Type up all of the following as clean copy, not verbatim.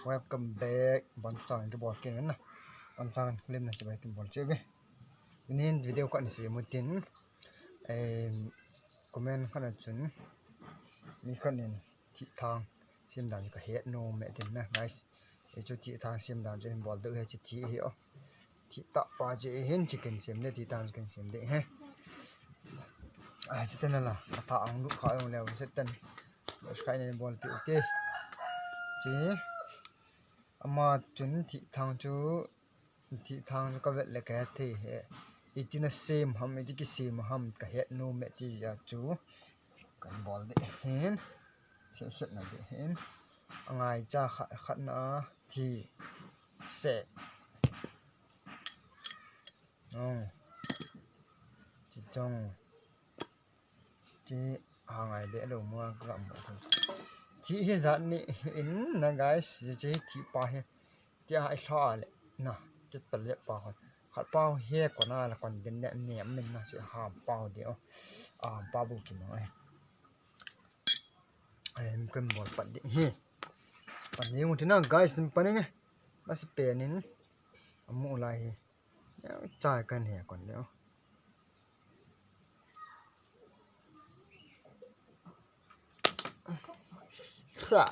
Welcome back Bancang ke bol ken na Bancang lem na coba ken bol cebe ini video ko ni si mutin comment kan chun ni kan ni ti thang sim dan ka he no me tin na guys e chu ti thang sim dan jen bol de he chi ti he o ti ta pa je hen chicken sim ne ti tan chicken sim de he chi tan la ta ang lu kha yong le se tan sky ni bol pi te ji ama chun thi thang chu thi thang ka vet le ka the he itina same ham iti ki same ham ka het no me ti ya chu kan bol de hen se set na de hen angai cha khat na thi se chi chong chi angai de lo mo ka mo thi he za ni in na guys je thi pa he ti ai tha le na ti pa le pa khat pa he ko na la kon den ne men na se ha pa de pa bu ki mo ai kan bol pa de he pa ni mu tina guys pa ni ma se pe ni amu la he cha kan he kon de sa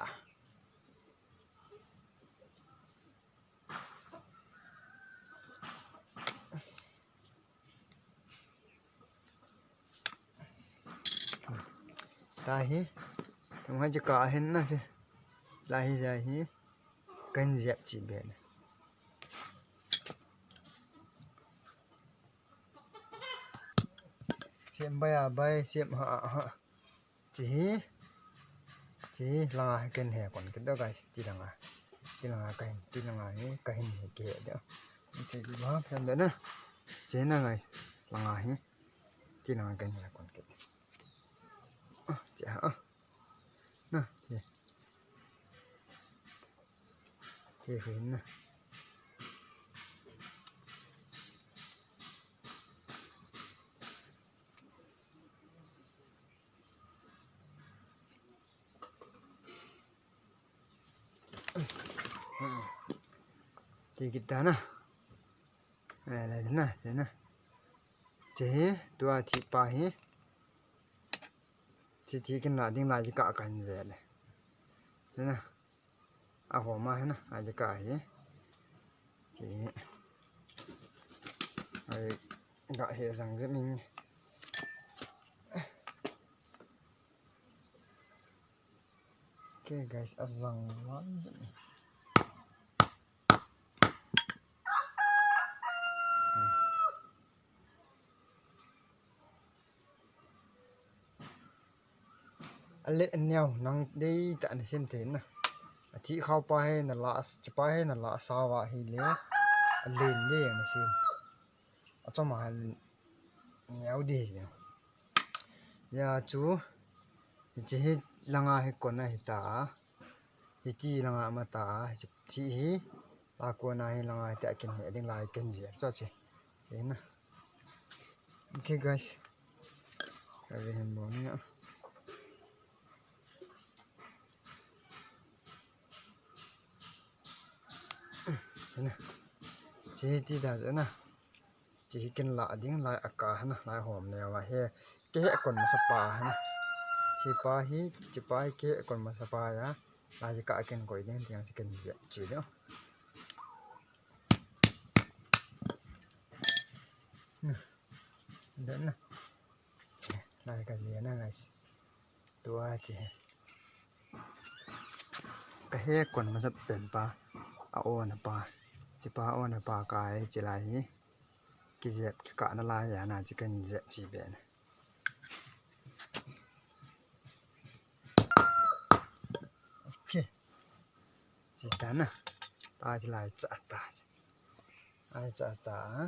ta hi tung ha ji ka hen na se la hi ja hi kan je chi be ne xem bay à bay xem ha chỉ là cái hè còn cái đó guys chỉ là cái hè kia đó thì đó xem đấy nè chế là guys là hi chỉ là cái hè còn cái chị hả nè chị hình nè thì kita na này thế nè chế tua thịt pa hi thì cái nào tiếng lại chỉ cả cảnh gì này thế nè hồ mà thế nè ai chỉ cả hi thì rồi gọi hệ rằng giúp mình okay guys azang lắm let anh nhau năng đi tại xem thế nè chỉ khâu pa hay là lạ chỉ pa hay là lạ sao vậy thì lấy lên đi này xem ở trong mà nhéo đi giờ chú chỉ langa hay còn này ta chỉ langa mà ta chỉ là còn này langa tại kinh hệ đến lại kinh gì cho chị thế nè okay guys cái gì hình bóng nữa nè chỉ đi đã rồi nè chỉ kinh lạ tiếng lại cả nè lại hòm này và he cái hệ còn mà sapa nè chỉ pa hi chỉ pa cái còn mà sapa ya lại cả kinh gọi đến tiếng chỉ kinh chỉ đó nè đến nè lại cái gì nè guys tua chỉ cái hệ còn mà sắp bền pa ôn pa chỉ pa ôn pa cái chỉ là hi cái dẹp cái cả nó lai ya na chỉ cần dẹp chỉ bé này ok chỉ đắn nè ta chỉ lại chặt ta ai chặt ta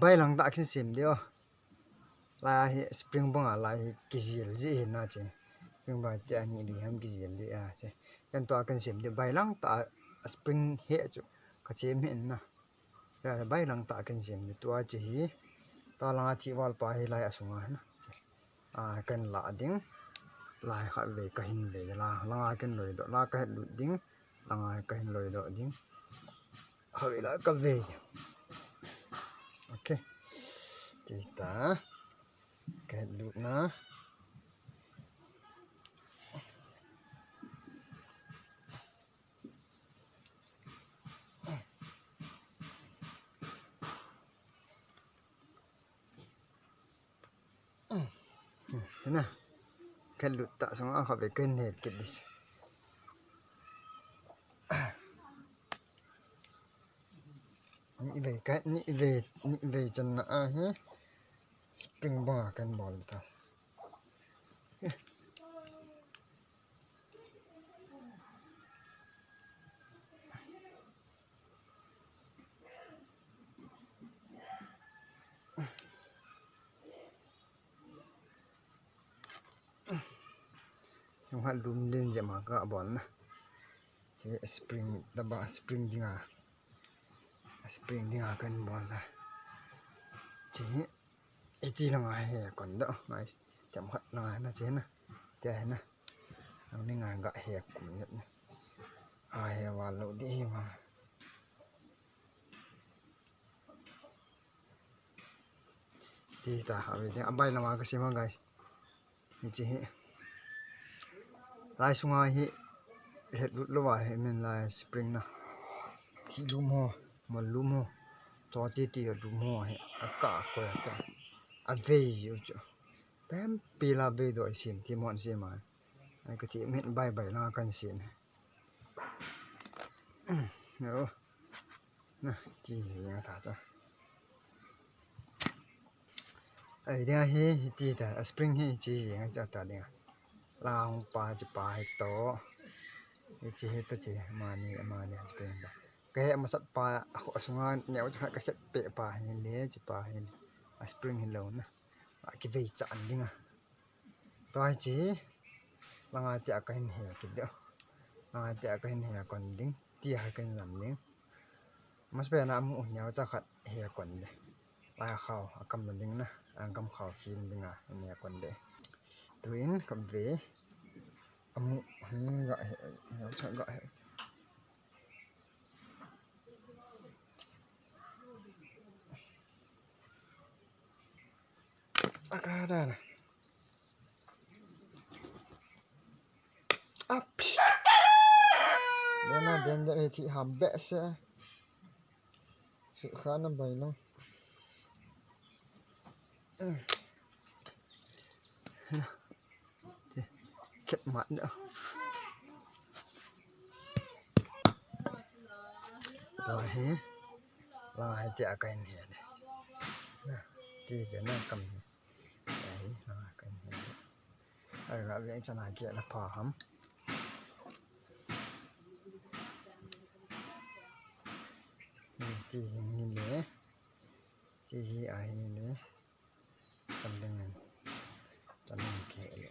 bay lăng ta cái sim đi là spring bông à lại cái gì na chứ nhưng mà thì anh đi ham cái gì đi chứ cái toa cái sim đi bay lăng ta spring hệ chứ cái chế miệng na ya bay lang ta kan sim ni tua chi ta lang thi wal pa hi lai asunga na kan la ding lai kha ve ka hin le la la kan loi do la ka lu ding la ka hin loi do ding ha ve la ka ve okay kita ka lu naนะแค่หลุดตะสองเอาเข้าไปเกินเหตุกิดินี่เวกันนี่เวจันนะฮะสปริงบ่กันบอลตาyang hat room din je ma ka bol na si spring da ba spring dinga kan bol la chi iti la nga he kon da ngai cham hat na na che na te na ang ni nga ga he kum net na a he wa lo di ma ti ta ha ve abai la ma ka si ma guys ni chi lai sunga hi het lut lo wa he men lai spring na thi lum ho mal lum ho to ti lum ho he aka ko ya ta a ve yu cho pem pi la be do sim ti mon sim ma ai ko ti men bai la kan sin no na ti ya ta cha ai dia hi ti ta spring hi chi ya cha ta dia lang pa chi pa hai to chi he to chi ma ni spring ba ke ma sat pa sunga nyau cha ka khet pe pa hi le chi pa hi spring hi lo na ki ve cha an dinga to ai chi langa ti ka hin he ki de langa ti ka hin he kon ding ti ha kan lam ning mas pe na mu nyau cha khat he kon de la khaw akam na ding na ang kam khaw khin dinga ne kon de tuin kam ve amu ga nyau cha ga akada na up dana bender ti hambe se su khana bai lo kết mặt nữa rồi hé là hai tia cái này này chỉ sẽ nó cầm đấy là cái này ở gặp cái cho này kia là phở hấm chỉ nhìn đấy chỉ ai nhìn đấy chân đừng kia đấy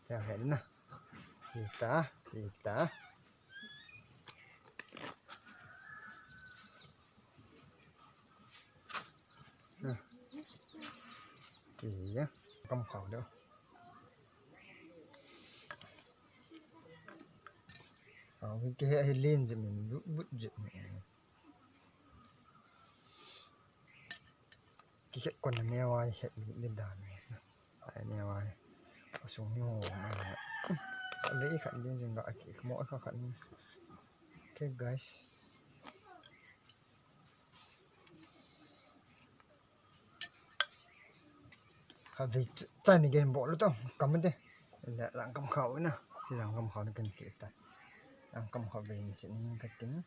theo hẹn nè kita thì công khẩu đâu cái hệ lên thì mình bút dựng cái hệ còn là mèo ai hệ lên đàn này mèo ai xuống như hồ này lấy khẩn lên dừng gọi mỗi khó khăn okay guys vì chạy này cái bộ nó to cầm bên đây là làm cầm khẩu nữa thì làm cầm khẩu nó cần kỹ tại làm cầm khẩu về chuyện cái tính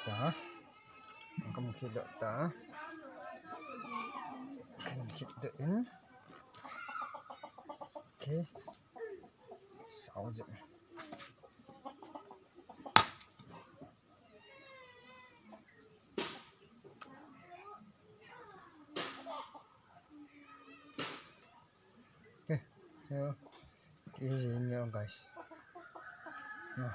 đó cầm khi đợi đó cầm khi đợi ok เขาจะYo, easy in your guys. No.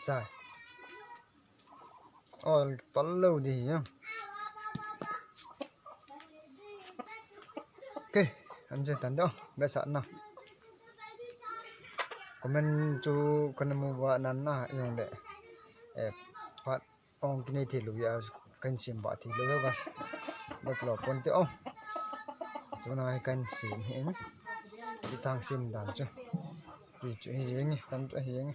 Sai. All follow đi nhá. Okay, anh sẽ tấn đâu, bé sẵn nào. Comment chu kana mu wa nan na yong de pat ong kini thi lu ya kan sim ba thi lu ga bak lo pon te ong tu na kan sim hin ti tang sim dan chu ti chu hi jeng tan chu hi jeng